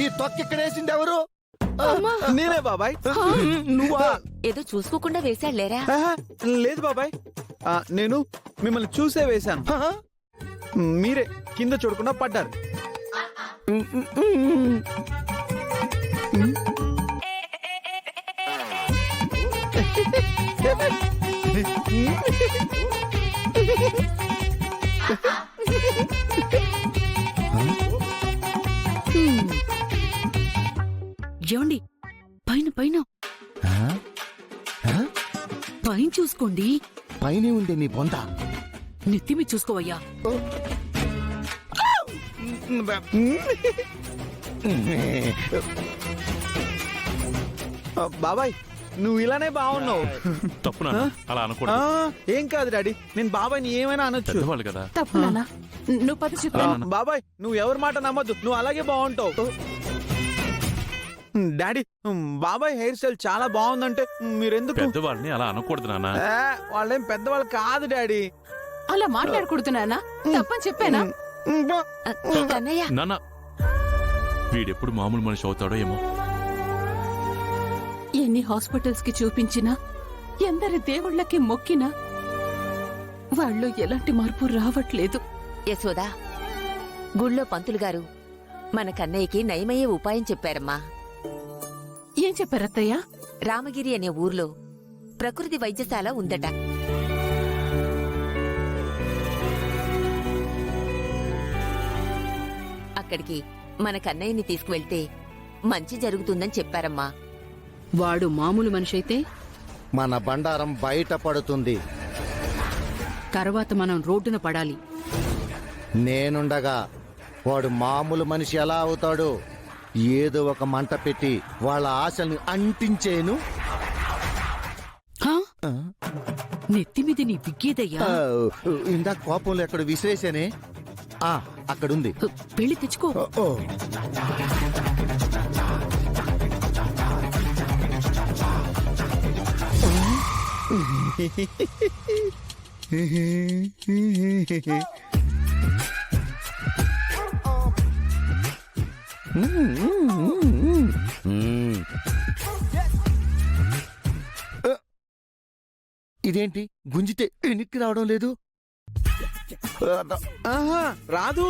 ఈ తొక్కిక్కడేసింది ఎవరు? నేనే బాబాయ్. నువ్వా? ఏదో చూసుకోకుండా వేశాడులేరా. లేదు బాబాయ్, నేను మిమ్మల్ని చూసే వేశాను. మీరే కింద చూడకుండా పడ్డారు. ఏమండి, పైన పైన పైన చూసుకోండి. పైనే ఉంది నీ బొంద. నెత్తిమి చూసుకోవయ్యా. బాబాయ్, నువ్వు ఇలానే బాగున్నావు. తప్పు నాన్న, అలా అనకూడదు. ఏం కాదు డాడీ, నేను బాబాయ్ని ఏమైనా అనొచ్చు. పెద్దవాళ్ళు కదా. తప్పు నాన్న, నువ్వు పద చెప్తాను. బాబాయ్, నువ్వు ఎవరి మాట నమ్మద్దు, నువ్వు అలాగే బాగుంటావు. డాడీ, బాబాయ్ హెయిర్ స్టైల్ చాలా బాగుందంటే మీరెందుకు? పెద్దవాళ్ళని అలా అనకూడదు నాన్న. వాళ్ళేం పెద్దవాళ్ళు కాదు డాడీ. అలా మాట్లాడకూడదునా? తప్పని చెప్పానా? కన్నయ్య, నాన్న, వీడెప్పుడు మామూలు మనిషి అవుతాడో ఏమో. ఎన్ని హాస్పిటల్స్ కి చూపించినా, ఎందరి దేవుళ్ళకి మొక్కినా వాళ్ళు ఎలాంటి మార్పు రావట్లేదు. యశోదా, గుళ్ళో పంతులు గారు మన కన్నయ్యకి నయమయ్యే ఉపాయం చెప్పారమ్మా. ఏం చెప్పారత్తయ్య? రామగిరి అనే ఊర్లో ప్రకృతి వైద్యశాల ఉందట. అక్కడికి మన కన్నయ్యని తీసుకువెళ్తే మంచి జరుగుతుందని చెప్పారమ్మా. వాడు మామూలు మనిషి అయితే మన బండారం బయట పడుతుంది. తర్వాత మనం రోడ్డున పడాలి. నేనుండగా వాడు మామూలు మనిషి ఎలా అవుతాడు? ఏదో ఒక మంట పెట్టి వాళ్ళ ఆశల్ని అంటించేను. నెత్తిమిది నీ విగ్గేదయ్యా. ఇందాక కోపంలో ఎక్కడ విసిరేసానే, అక్కడుంది. పెళ్లి తెచ్చుకో. ఇదేంటి గుంజితే ఎనిక్కి రావడం లేదు? రాదు.